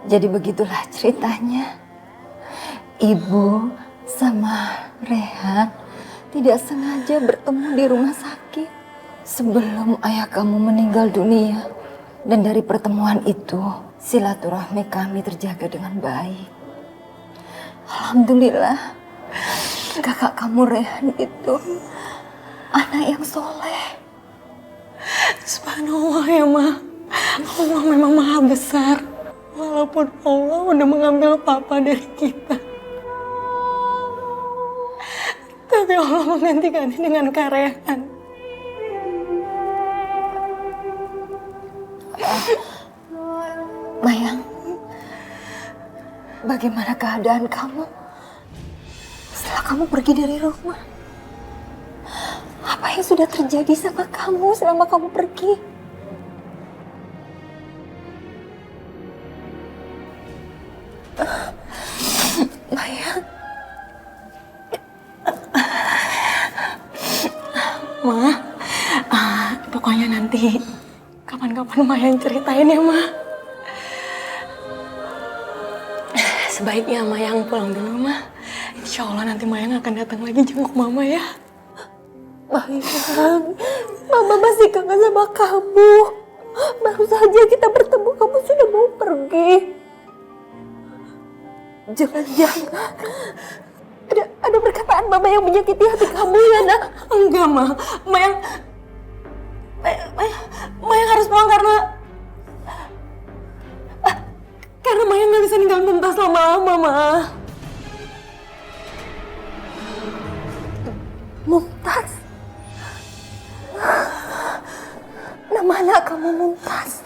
Jadi begitulah ceritanya. Ibu sama Rehan tidak sengaja bertemu di rumah sakit sebelum ayah kamu meninggal dunia. Dan dari pertemuan itu, silaturahmi kami terjaga dengan baik. Alhamdulillah, kakak kamu Rehan itu anak yang soleh. Subhanallah ya, Ma. Allah memang maha besar. Walaupun Allah udah mengambil papa dari kita, tapi Allah menggantikannya dengan Rehan. Mayang, bagaimana keadaan kamu setelah kamu pergi dari rumah? Apa yang sudah terjadi sama kamu selama kamu pergi? Mayang. Ma, pokoknya nanti kapan-kapan Ma yang ceritain ya, Ma. Sebaiknya Ma yang pulang dulu, Ma. Insya Allah nanti Ma yang akan datang lagi jenguk Mama ya. Mayang, Mama masih kangen sama kamu. Baru saja kita bertemu, kamu sudah mau pergi. Jangan-jangan ada perkataan Mama yang menyakiti hati kamu ya, Nak? Enggak, Ma. Ma yang harus pulang karena Ma yang nggak bisa ninggalin Mumtaz lama-lama, Ma. Mumtaz? Nama anak kamu Mumtaz?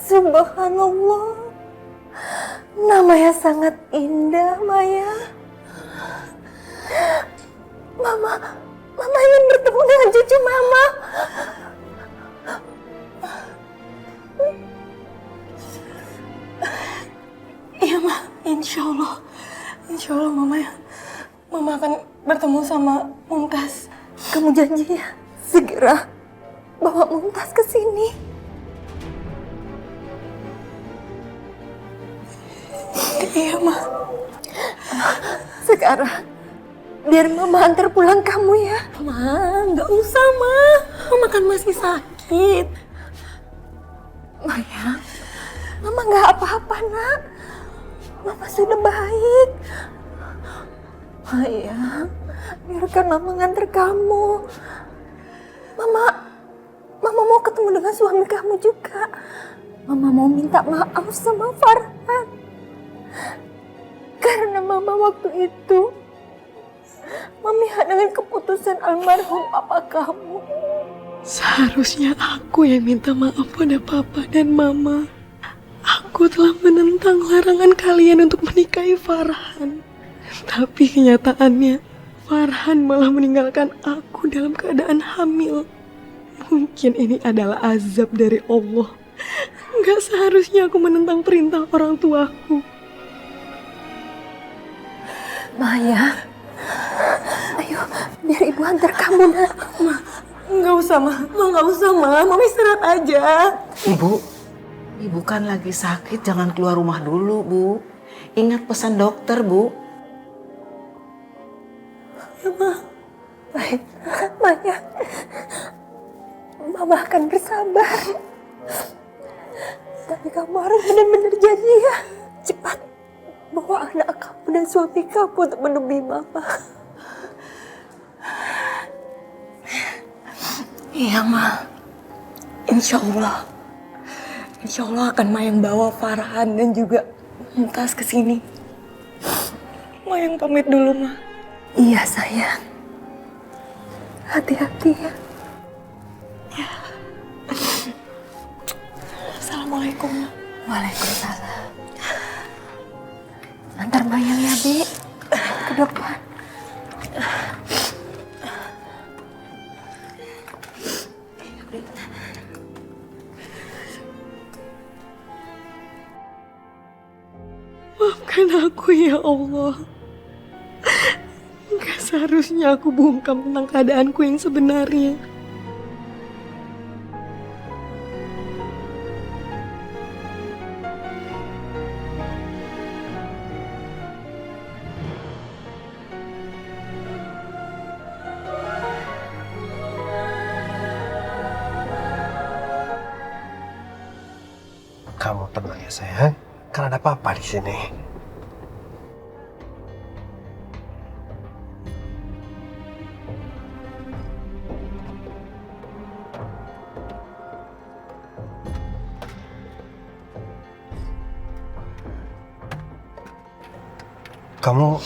Subhanallah. Nama yang sangat indah, Maya. Mama ingin bertemu dengan cucu Mama. Iya, Ma. Insya Allah Mama akan bertemu sama Mumtaz. Kamu janji ya, segera bawa Mumtaz ke sini. Iya, Ma. Sekarang biar Mama antar pulang kamu ya. Ma, nggak usah, Ma. Mama kan masih sakit. Maya, Mama nggak apa-apa, Nak. Mama sudah baik. Maya, biarkan Mama ngantar kamu. Mama mau ketemu dengan suami kamu juga. Mama mau minta maaf sama Farhan. Karena Mama waktu itu memihak dengan keputusan almarhum papa kamu. Seharusnya aku yang minta maaf pada Papa dan Mama. Aku telah menentang larangan kalian untuk menikahi Farhan. Tapi kenyataannya, Farhan malah meninggalkan aku dalam keadaan hamil. Mungkin ini adalah azab dari Allah. Gak seharusnya aku menentang perintah orang tuaku. Maya, ayo biar ibu antar kamu, Nak. Ma, nggak usah, Ma. Nggak usah, Ma. Mama istirahat aja. Ibu kan lagi sakit, jangan keluar rumah dulu, Bu. Ingat pesan dokter, Bu. Ya, Ma. Baik, Maya. Mama akan bersabar. Tapi kamu harus benar-benar janji ya. Cepat bawa anak kamu dan suami kamu untuk menemui Mama. Iya, Ma. Insya Allah akan Ma yang bawa Farhan dan juga Mumtaz ke sini. Ma yang pamit dulu, Ma. Iya, sayang. Hati-hati ya. Assalamualaikum, Ma. Waalaikumsalam. Antar Mayang ya, Bi. Ke depan. Maafkan aku ya Allah. Gak seharusnya aku bungkam tentang keadaanku yang sebenarnya. Kamu tenang ya sayang, kan ada papa di sini. Kamu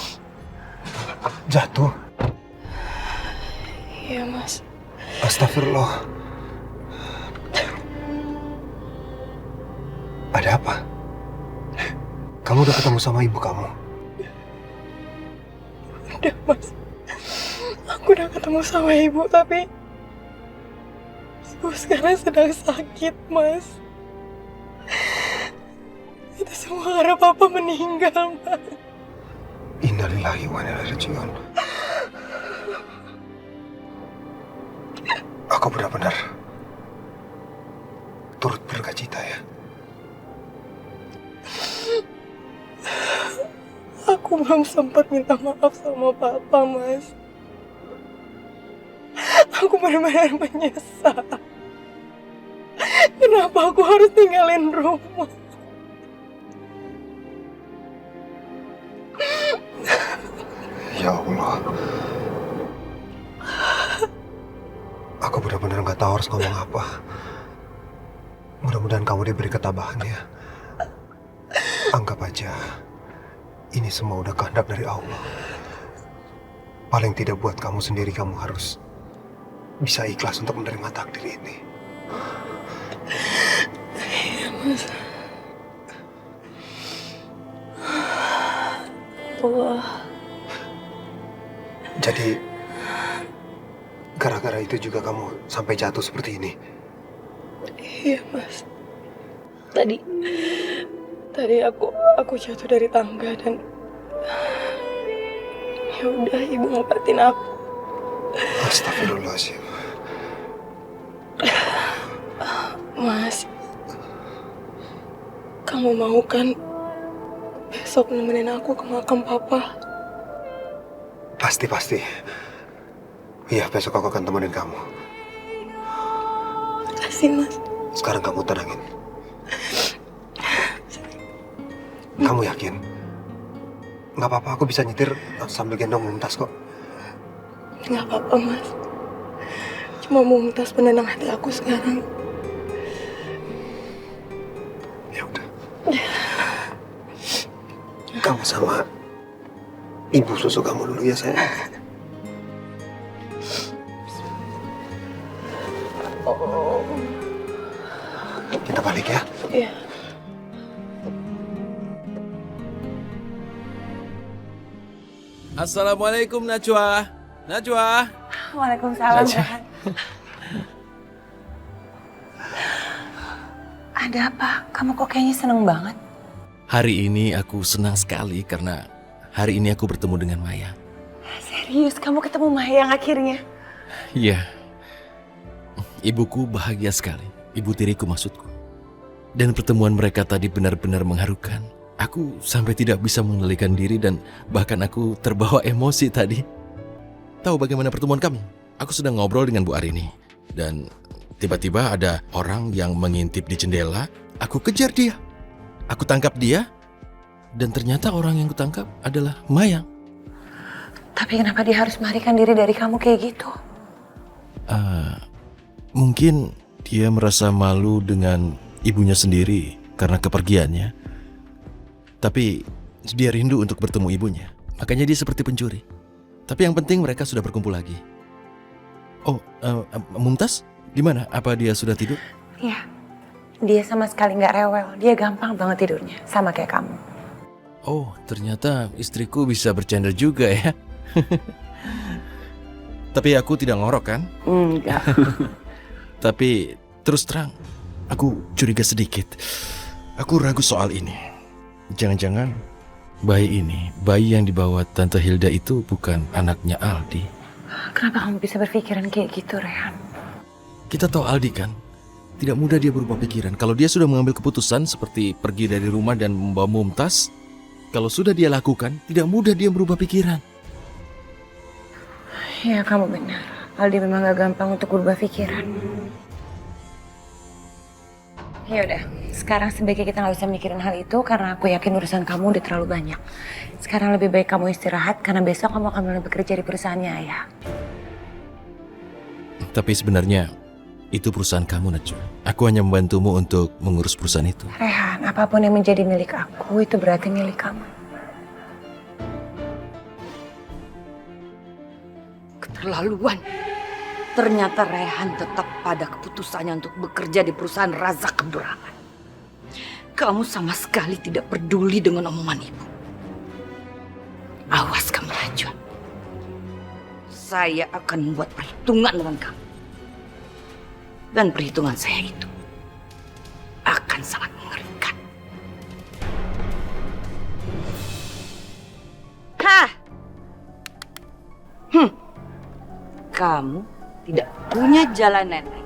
jatuh? Iya, Mas. Astagfirullah. Ada apa? Kamu udah ketemu sama ibu kamu? Udah, Mas. Aku udah ketemu sama ibu, tapi ibu sekarang sedang sakit, Mas. Itu semua karena papa meninggal, Mas. Innalillahi wa inna ilaihi raji'un. Aku benar-benar turut berduka cita ya. Aku belum sempat minta maaf sama papa, Mas. Aku benar-benar menyesal. Kenapa aku harus tinggalin rumah? Ya Allah. Aku benar-benar nggak tahu harus ngomong apa. Mudah-mudahan kamu diberi ketabahan ya. Anggap aja ini semua udah kehendak dari Allah. Paling tidak buat kamu sendiri, kamu harus bisa ikhlas untuk menerima takdir ini. Iya, Mas. Allah. Jadi gara-gara itu juga kamu sampai jatuh seperti ini? Iya, Mas. Tadi aku jatuh dari tangga dan ya udah ibu ngobatin aku. Astagfirullahaladzim. Mas, kamu mau kan besok nemenin aku ke makam papa? Pasti. Iya, besok aku akan temenin kamu. Makasih, Mas. Sekarang kamu tenangin. Kamu yakin? Nggak apa-apa, aku bisa nyetir sambil gendong Mumtaz kok. Nggak apa-apa, Mas. Cuma Mumtaz penenang hati aku sekarang. Ya udah. Kamu sama ibu susu kamu dulu ya sayang. Kita balik ya. Iya. Assalamualaikum Najwa. Najwa. Waalaikumsalam. Najwa. Rehan. Ada apa? Kamu kok kayaknya seneng banget? Hari ini aku senang sekali karena hari ini aku bertemu dengan Maya. Serius, kamu ketemu Mayang akhirnya? Iya. Ibuku bahagia sekali. Ibu tiriku maksudku. Dan pertemuan mereka tadi benar-benar mengharukan. Aku sampai tidak bisa mengendalikan diri dan bahkan aku terbawa emosi tadi. Tahu bagaimana pertemuan kami? Aku sedang ngobrol dengan Bu Arini. Dan tiba-tiba ada orang yang mengintip di jendela. Aku kejar dia. Aku tangkap dia. Dan ternyata orang yang kutangkap adalah Mayang. Tapi kenapa dia harus melarikan diri dari kamu kayak gitu? Mungkin dia merasa malu dengan ibunya sendiri karena kepergiannya. Tapi dia rindu untuk bertemu ibunya. Makanya dia seperti pencuri. Tapi yang penting mereka sudah berkumpul lagi. Oh, Mumtaz, gimana? Apa dia sudah tidur? Iya, dia sama sekali nggak rewel. Dia gampang banget tidurnya, sama kayak kamu. Oh, ternyata istriku bisa bercanda juga ya. Tapi aku tidak ngorok kan? Enggak. Tapi terus terang, aku curiga sedikit. Aku ragu soal ini. Jangan-jangan bayi yang dibawa Tante Hilda itu bukan anaknya Aldi. Kenapa kamu bisa berpikiran kayak gitu, Rehan? Kita tahu Aldi kan? Tidak mudah dia berubah pikiran. Kalau dia sudah mengambil keputusan seperti pergi dari rumah dan membawa Mumtaz, kalau sudah dia lakukan, tidak mudah dia berubah pikiran. Ya, kamu benar. Aldi memang gak gampang untuk berubah pikiran. Ya udah, sekarang sebaiknya kita nggak usah mikirin hal itu karena aku yakin urusan kamu udah terlalu banyak. Sekarang lebih baik kamu istirahat karena besok kamu akan mulai bekerja di perusahaannya ayah. Tapi sebenarnya itu perusahaan kamu, Najwa. Aku hanya membantumu untuk mengurus perusahaan itu. Rehan, apapun yang menjadi milik aku itu berarti milik kamu. Keterlaluan. Ternyata Rehan tetap pada keputusannya untuk bekerja di perusahaan Razak Abdurrahman. Kamu sama sekali tidak peduli dengan omongan ibu. Awas kamu, Najwa. Saya akan membuat perhitungan dengan kamu. Dan perhitungan saya itu akan sangat mengerikan. Hah! Kamu tidak punya jalan nenek.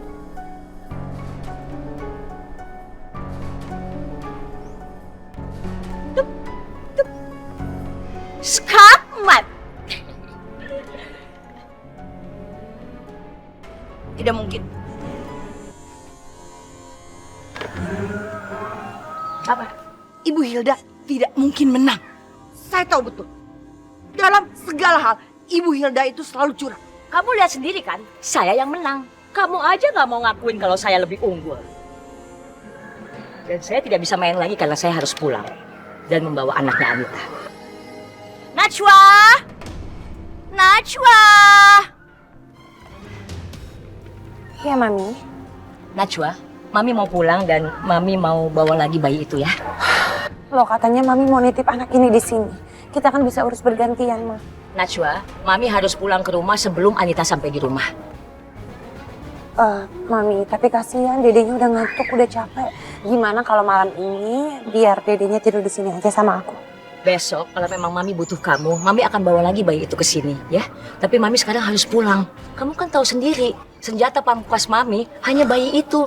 Skakmat! Tidak mungkin. Apa? Ibu Hilda tidak mungkin menang. Saya tahu betul. Dalam segala hal, Ibu Hilda itu selalu curang. Kamu lihat sendiri kan, saya yang menang. Kamu aja nggak mau ngakuin kalau saya lebih unggul. Dan saya tidak bisa main lagi karena saya harus pulang. Dan membawa anaknya Anita. Najwa! Najwa! Ya, Mami. Najwa, Mami mau pulang dan Mami mau bawa lagi bayi itu ya. Loh, katanya Mami mau nitip anak ini di sini. Kita kan bisa urus bergantian, Ma. Najwa, Mami harus pulang ke rumah sebelum Anita sampai di rumah. Mami, tapi kasihan dedenya udah ngantuk, udah capek. Gimana kalau malam ini biar dedenya tidur di sini aja sama aku? Besok kalau memang Mami butuh kamu, Mami akan bawa lagi bayi itu ke sini ya. Tapi Mami sekarang harus pulang. Kamu kan tahu sendiri, senjata pamungkas Mami hanya bayi itu.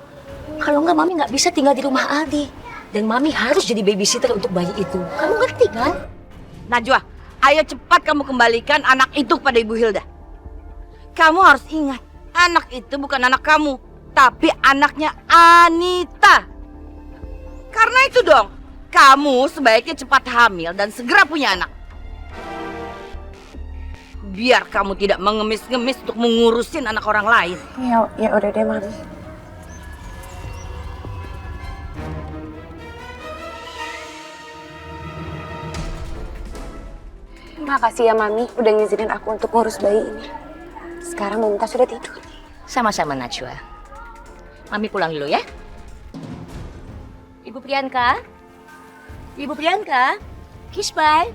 Kalau enggak Mami nggak bisa tinggal di rumah Aldi. Dan Mami harus jadi babysitter untuk bayi itu. Kamu ngerti kan? Najwa, ayo cepat kamu kembalikan anak itu kepada Ibu Hilda. Kamu harus ingat, anak itu bukan anak kamu, tapi anaknya Anita. Karena itu dong, kamu sebaiknya cepat hamil dan segera punya anak. Biar kamu tidak mengemis-ngemis untuk mengurusin anak orang lain. Ya udah deh, Mami. Makasih ya, Mami, udah ngizinin aku untuk ngurus bayi ini. Sekarang Mumtaz sudah tidur. Sama-sama Najwa. Mami pulang dulu ya. Ibu Priyanka. Ibu Priyanka. Kiss bye.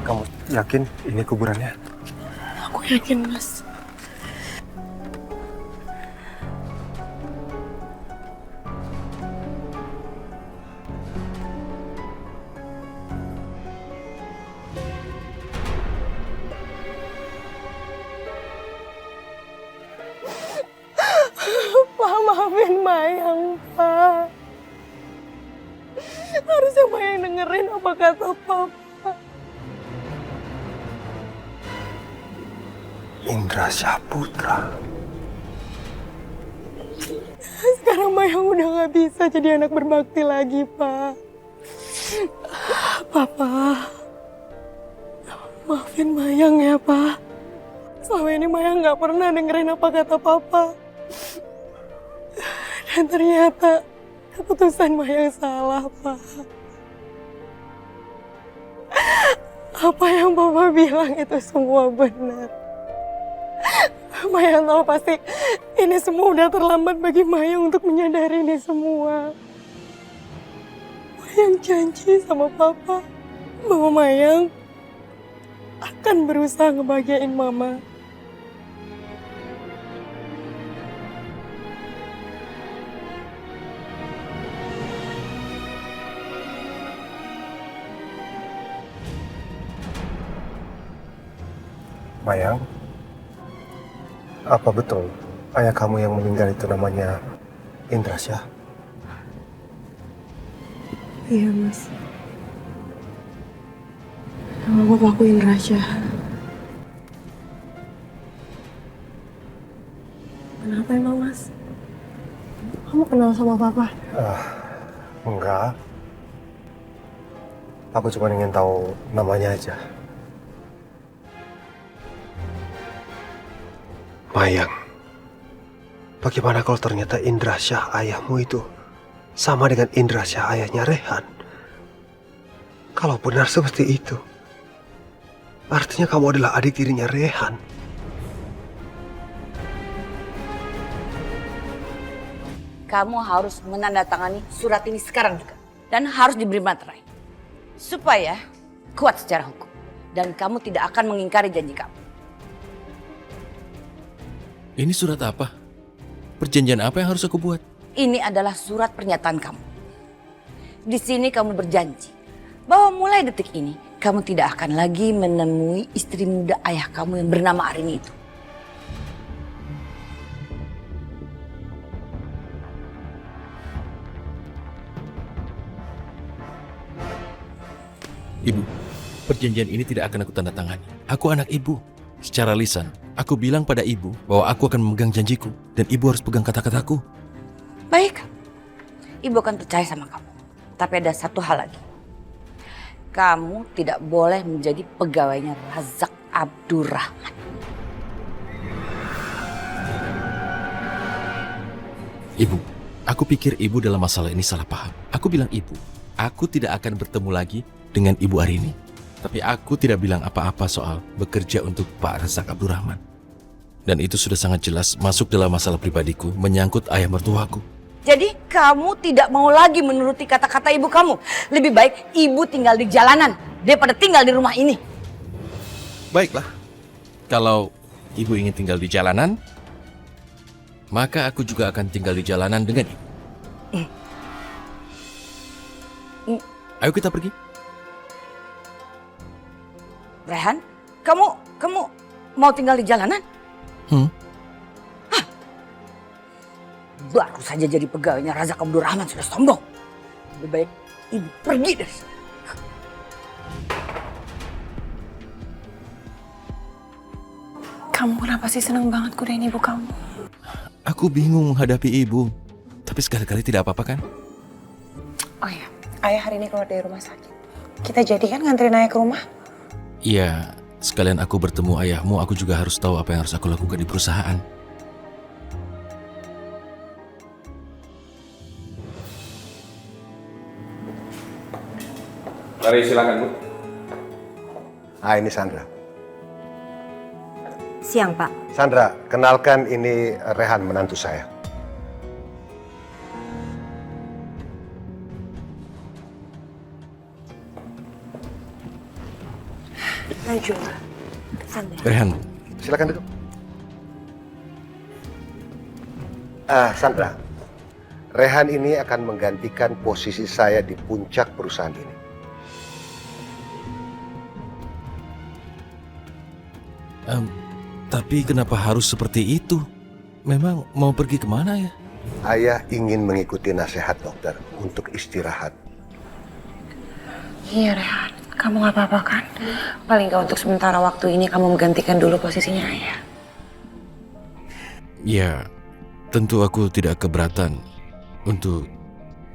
Kamu yakin ini kuburannya? Aku yakin, Mas. Pak, maafin Mayang, Pak. Harusnya Mayang dengerin apa kata Papa. Indra Syahputra. Sekarang Mayang udah gak bisa jadi anak berbakti lagi, Pak. Papa, maafin Mayang ya, Pak. Selama ini Mayang gak pernah dengerin apa kata Papa. Dan ternyata keputusan Mayang salah, Pak. Apa yang Papa bilang itu semua benar. Mayang tahu pasti ini semua udah terlambat bagi Mayang untuk menyadari ini semua. Mayang janji sama Papa bahwa Mayang akan berusaha ngebahagiain Mama. Mayang, apa betul ayah kamu yang meninggal itu namanya Indra Syah? Iya, Mas. yang aku lakuin, Rasya. Kenapa emang, Mas? Kamu kenal sama Papa? Enggak. Aku cuma ingin tahu namanya aja. Mayang, bagaimana kalau ternyata Indra Syah ayahmu itu sama dengan Indra Syah ayahnya Rehan? Kalau benar seperti itu, artinya kamu adalah adik tirinya Rehan. Kamu harus menandatangani surat ini sekarang juga. Dan harus diberi materai. Supaya kuat secara hukum. Dan kamu tidak akan mengingkari janji kamu. Ini surat apa? Perjanjian apa yang harus aku buat? Ini adalah surat pernyataan kamu. Di sini kamu berjanji bahwa mulai detik ini kamu tidak akan lagi menemui istri muda ayah kamu yang bernama Arini itu. Ibu, perjanjian ini tidak akan aku tanda tangani. Aku anak ibu. Secara lisan, aku bilang pada ibu bahwa aku akan memegang janjiku dan ibu harus pegang kata-kataku. Baik, ibu akan percaya sama kamu. Tapi ada satu hal lagi. Kamu tidak boleh menjadi pegawainya Razak Abdurrahman. Ibu, aku pikir ibu dalam masalah ini salah paham. Aku bilang ibu, aku tidak akan bertemu lagi dengan Ibu Arini. Tapi aku tidak bilang apa-apa soal bekerja untuk Pak Razak Abdurrahman. Dan itu sudah sangat jelas masuk dalam masalah pribadiku menyangkut ayah mertuaku. Jadi kamu tidak mau lagi menuruti kata-kata ibu kamu. Lebih baik ibu tinggal di jalanan daripada tinggal di rumah ini. Baiklah, kalau ibu ingin tinggal di jalanan, maka aku juga akan tinggal di jalanan dengan ibu. Ayo kita pergi. Rehan, kamu mau tinggal di jalanan? Hah? Baru saja jadi pegawainya Razak Abdurrahman sudah sombong. Lebih baik ibu pergi dari sini. Kamu kenapa sih seneng banget godain ibu kamu? Aku bingung menghadapi ibu. Tapi sekali-kali tidak apa-apa kan? Oh ya, ayah hari ini keluar dari rumah sakit. Kita jadi kan nganterin ayah ke rumah? Iya, sekalian aku bertemu ayahmu, aku juga harus tahu apa yang harus aku lakukan di perusahaan. Mari silakan, Bu. Ini Sandra. Siang, Pak. Sandra, kenalkan ini Rehan, menantu saya. Najwa. Sandra. Rehan, Silakan duduk. Sandra, Rehan ini akan menggantikan posisi saya di puncak perusahaan ini. tapi kenapa harus seperti itu? Memang mau pergi kemana ya? Ayah ingin mengikuti nasihat dokter untuk istirahat. Iya, Rehan. Kamu gak apa-apa kan? Paling gak untuk sementara waktu ini kamu menggantikan dulu posisinya ayah. Ya, tentu aku tidak keberatan untuk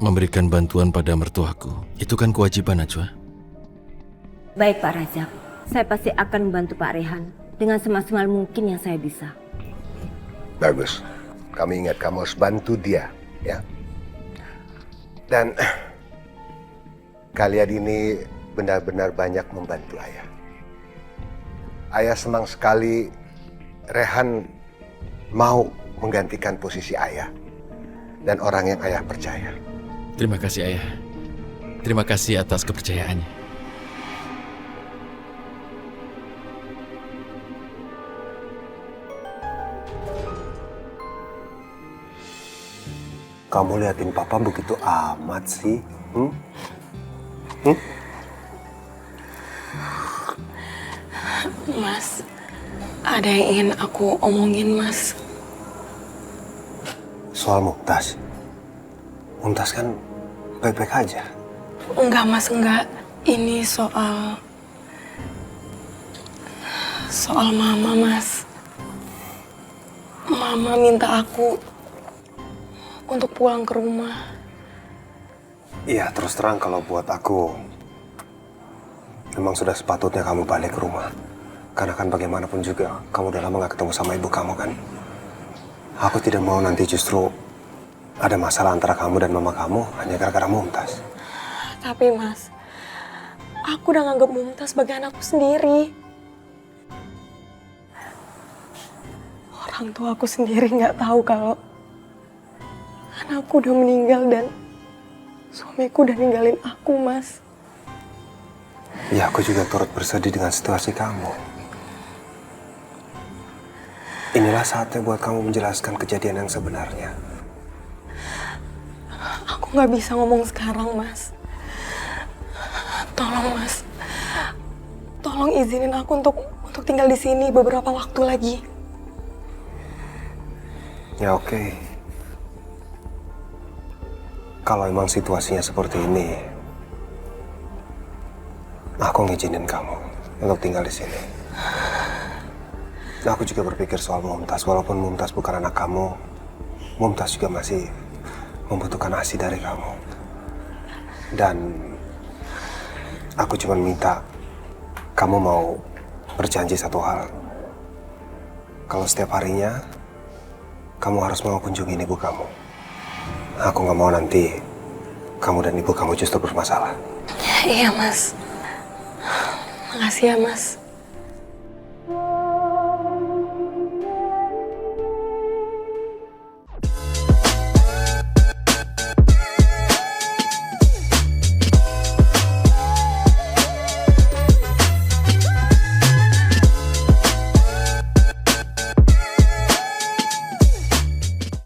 memberikan bantuan pada mertuaku. Itu kan kewajiban, Najwa. Baik, Pak Razak. Saya pasti akan membantu Pak Rehan dengan semaksimal mungkin yang saya bisa. Bagus. Kami ingat kamu harus bantu dia, ya. Dan kalian ini benar-benar banyak membantu ayah. Ayah senang sekali Rehan mau menggantikan posisi ayah dan orang yang ayah percaya. Terima kasih, Ayah. Terima kasih atas kepercayaannya. Kamu liatin papa begitu amat sih? Mas, ada yang ingin aku omongin, Mas. Soal Mumtaz. Mumtaz kan baik-baik aja. Enggak, Mas, enggak. Ini soal Soal mama, Mas. Mama minta aku untuk pulang ke rumah. Iya, terus terang kalau buat aku, memang sudah sepatutnya kamu balik ke rumah. Karena kan bagaimanapun juga, kamu udah lama gak ketemu sama ibu kamu kan. Aku tidak mau nanti justru ada masalah antara kamu dan mama kamu hanya gara-gara Mumtaz. Tapi Mas, aku udah nganggap Mumtaz sebagai anakku sendiri. Orang tua aku sendiri nggak tahu kalau anakku udah meninggal dan suamiku udah ninggalin aku, Mas. Ya, aku juga turut bersedih dengan situasi kamu. Inilah saatnya buat kamu menjelaskan kejadian yang sebenarnya. Aku nggak bisa ngomong sekarang, Mas. Tolong, Mas. Tolong izinin aku untuk tinggal di sini beberapa waktu lagi. Ya oke. Kalau emang situasinya seperti ini, aku ngizinin kamu untuk tinggal di sini. Aku juga berpikir soal Mumtaz. Walaupun Mumtaz bukan anak kamu, Mumtaz juga masih membutuhkan ASI dari kamu. Dan aku cuma minta kamu mau berjanji satu hal. Kalau setiap harinya kamu harus mau kunjungin ibu kamu. Aku nggak mau nanti kamu dan ibu kamu justru bermasalah. Iya, Mas. Makasih ya, Mas.